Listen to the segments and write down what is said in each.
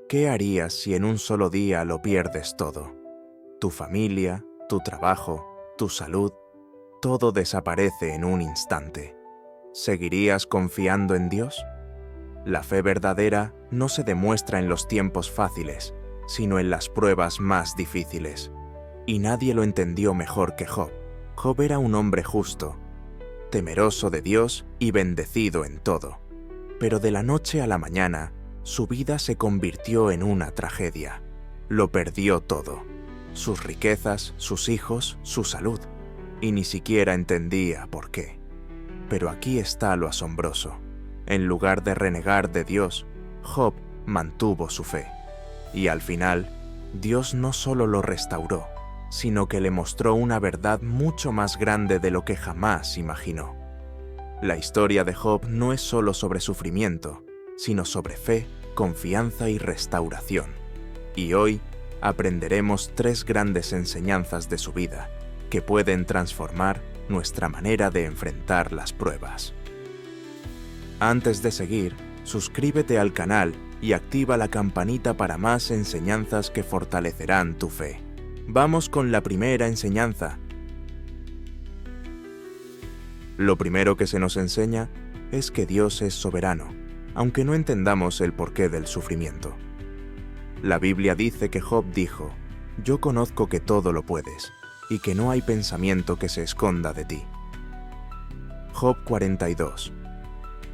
¿Qué harías si en un solo día lo pierdes todo? Tu familia, tu trabajo, tu salud, todo desaparece en un instante. ¿Seguirías confiando en Dios? La fe verdadera no se demuestra en los tiempos fáciles, sino en las pruebas más difíciles. Y nadie lo entendió mejor que Job. Job era un hombre justo, temeroso de Dios y bendecido en todo. Pero de la noche a la mañana, su vida se convirtió en una tragedia. Lo perdió todo: sus riquezas, sus hijos, su salud. Y ni siquiera entendía por qué. Pero aquí está lo asombroso. En lugar de renegar de Dios, Job mantuvo su fe. Y al final, Dios no solo lo restauró, sino que le mostró una verdad mucho más grande de lo que jamás imaginó. La historia de Job no es solo sobre sufrimiento, sino sobre fe, confianza y restauración. Y hoy aprenderemos 3 grandes enseñanzas de su vida que pueden transformar nuestra manera de enfrentar las pruebas. Antes de seguir, suscríbete al canal y activa la campanita para más enseñanzas que fortalecerán tu fe. Vamos con la primera enseñanza. Lo primero que se nos enseña es que Dios es soberano, aunque no entendamos el porqué del sufrimiento. La Biblia dice que Job dijo: «Yo conozco que todo lo puedes, y que no hay pensamiento que se esconda de ti». Job 42,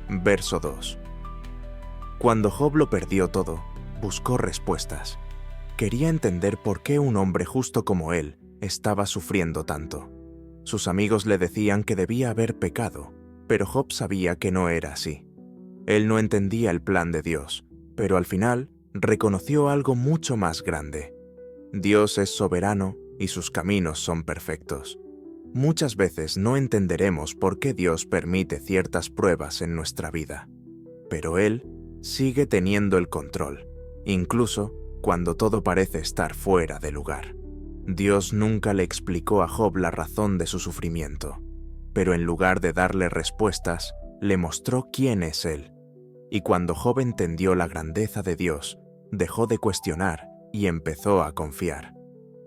verso 2. Cuando Job lo perdió todo, buscó respuestas. Quería entender por qué un hombre justo como él estaba sufriendo tanto. Sus amigos le decían que debía haber pecado, pero Job sabía que no era así. Él no entendía el plan de Dios, pero al final reconoció algo mucho más grande. Dios es soberano y sus caminos son perfectos. Muchas veces no entenderemos por qué Dios permite ciertas pruebas en nuestra vida, pero Él sigue teniendo el control, incluso cuando todo parece estar fuera de lugar. Dios nunca le explicó a Job la razón de su sufrimiento, pero en lugar de darle respuestas, le mostró quién es Él. Y cuando Job entendió la grandeza de Dios, dejó de cuestionar y empezó a confiar.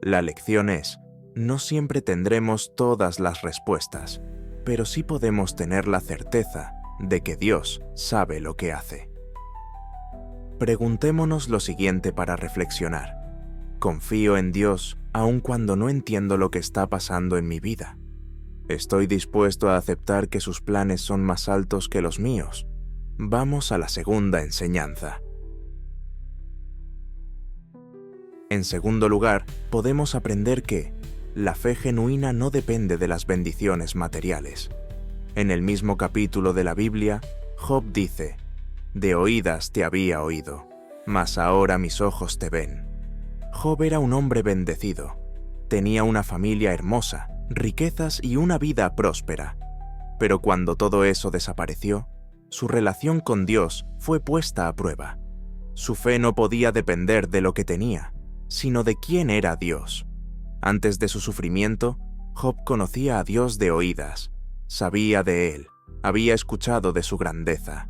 La lección es: no siempre tendremos todas las respuestas, pero sí podemos tener la certeza de que Dios sabe lo que hace. Preguntémonos lo siguiente para reflexionar. ¿Confío en Dios aun cuando no entiendo lo que está pasando en mi vida? ¿Estoy dispuesto a aceptar que sus planes son más altos que los míos? Vamos a la segunda enseñanza. En segundo lugar, podemos aprender que la fe genuina no depende de las bendiciones materiales. En el mismo capítulo de la Biblia, Job dice: «De oídas te había oído, mas ahora mis ojos te ven». Job era un hombre bendecido. Tenía una familia hermosa, riquezas y una vida próspera. Pero cuando todo eso desapareció, su relación con Dios fue puesta a prueba. Su fe no podía depender de lo que tenía, sino de quién era Dios. Antes de su sufrimiento, Job conocía a Dios de oídas, sabía de Él, había escuchado de su grandeza.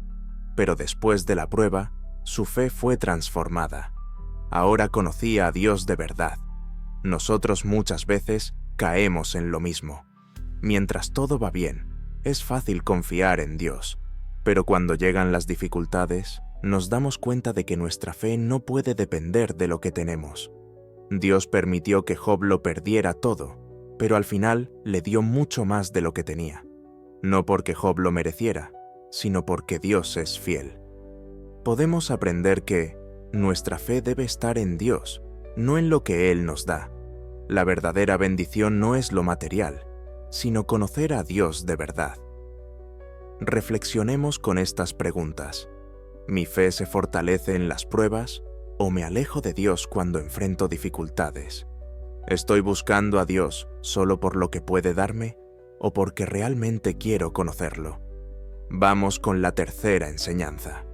Pero después de la prueba, su fe fue transformada. Ahora conocía a Dios de verdad. Nosotros muchas veces caemos en lo mismo. Mientras todo va bien, es fácil confiar en Dios, pero cuando llegan las dificultades, nos damos cuenta de que nuestra fe no puede depender de lo que tenemos. Dios permitió que Job lo perdiera todo, pero al final le dio mucho más de lo que tenía. No porque Job lo mereciera, sino porque Dios es fiel. Podemos aprender que nuestra fe debe estar en Dios, no en lo que Él nos da. La verdadera bendición no es lo material, sino conocer a Dios de verdad. Reflexionemos con estas preguntas. ¿Mi fe se fortalece en las pruebas o me alejo de Dios cuando enfrento dificultades? ¿Estoy buscando a Dios solo por lo que puede darme o porque realmente quiero conocerlo? Vamos con la tercera enseñanza.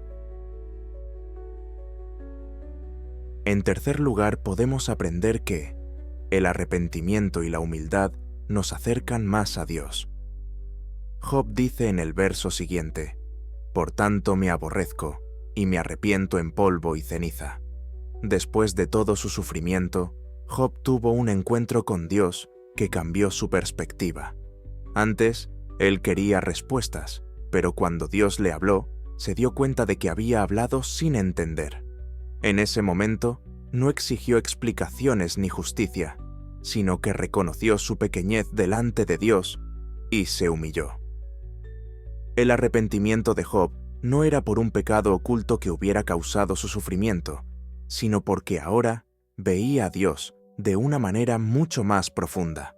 En tercer lugar, podemos aprender que el arrepentimiento y la humildad nos acercan más a Dios. Job dice en el verso siguiente: «Por tanto me aborrezco y me arrepiento en polvo y ceniza». Después de todo su sufrimiento, Job tuvo un encuentro con Dios que cambió su perspectiva. Antes, él quería respuestas, pero cuando Dios le habló, se dio cuenta de que había hablado sin entender. En ese momento, no exigió explicaciones ni justicia, sino que reconoció su pequeñez delante de Dios y se humilló. El arrepentimiento de Job no era por un pecado oculto que hubiera causado su sufrimiento, sino porque ahora veía a Dios de una manera mucho más profunda.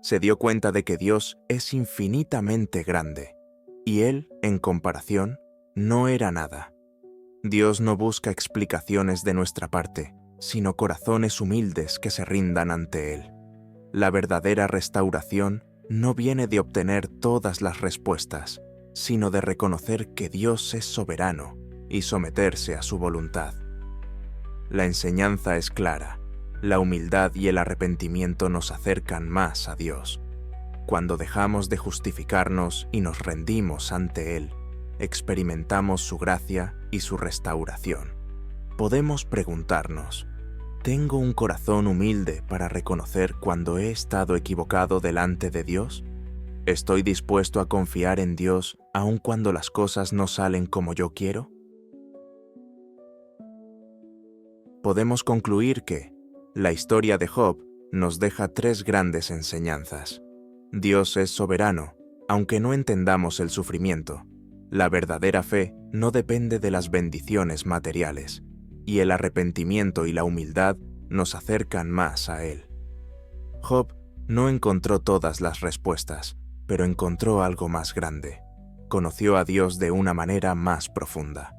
Se dio cuenta de que Dios es infinitamente grande, y él, en comparación, no era nada. Dios no busca explicaciones de nuestra parte, sino corazones humildes que se rindan ante él. La verdadera restauración no viene de obtener todas las respuestas, sino de reconocer que Dios es soberano y someterse a su voluntad. La enseñanza es clara. La humildad y el arrepentimiento nos acercan más a Dios. Cuando dejamos de justificarnos y nos rendimos ante Él, experimentamos su gracia y su restauración. Podemos preguntarnos, ¿tengo un corazón humilde para reconocer cuando he estado equivocado delante de Dios? ¿Estoy dispuesto a confiar en Dios aun cuando las cosas no salen como yo quiero? Podemos concluir que la historia de Job nos deja 3 grandes enseñanzas. Dios es soberano, aunque no entendamos el sufrimiento. La verdadera fe no depende de las bendiciones materiales, y el arrepentimiento y la humildad nos acercan más a Él. Job no encontró todas las respuestas, pero encontró algo más grande. Conoció a Dios de una manera más profunda.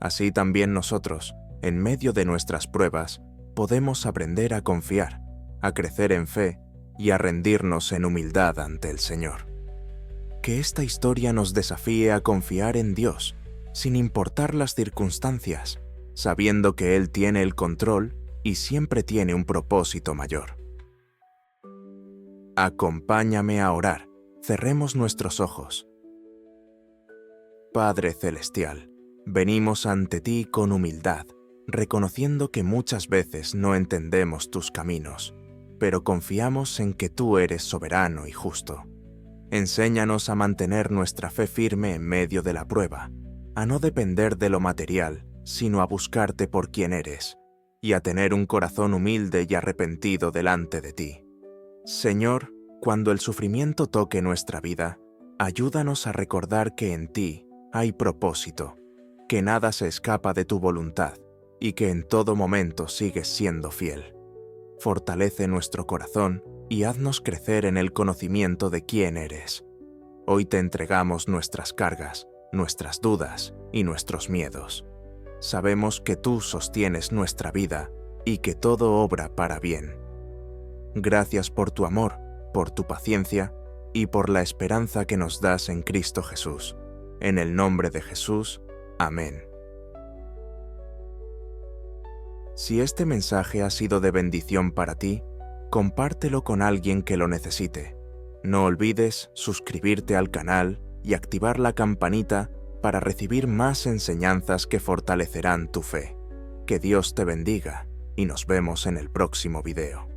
Así también nosotros, en medio de nuestras pruebas, podemos aprender a confiar, a crecer en fe y a rendirnos en humildad ante el Señor. Que esta historia nos desafíe a confiar en Dios, sin importar las circunstancias, sabiendo que Él tiene el control y siempre tiene un propósito mayor. Acompáñame a orar. Cerremos nuestros ojos. Padre Celestial, venimos ante ti con humildad, reconociendo que muchas veces no entendemos tus caminos, pero confiamos en que tú eres soberano y justo. Enséñanos a mantener nuestra fe firme en medio de la prueba, a no depender de lo material, sino a buscarte por quien eres, y a tener un corazón humilde y arrepentido delante de ti. Señor, cuando el sufrimiento toque nuestra vida, ayúdanos a recordar que en ti hay propósito, que nada se escapa de tu voluntad, y que en todo momento sigues siendo fiel. Fortalece nuestro corazón y haznos crecer en el conocimiento de quién eres. Hoy te entregamos nuestras cargas, nuestras dudas y nuestros miedos. Sabemos que tú sostienes nuestra vida y que todo obra para bien. Gracias por tu amor, por tu paciencia y por la esperanza que nos das en Cristo Jesús. En el nombre de Jesús. Amén. Si este mensaje ha sido de bendición para ti, compártelo con alguien que lo necesite. No olvides suscribirte al canal y activar la campanita para recibir más enseñanzas que fortalecerán tu fe. Que Dios te bendiga y nos vemos en el próximo video.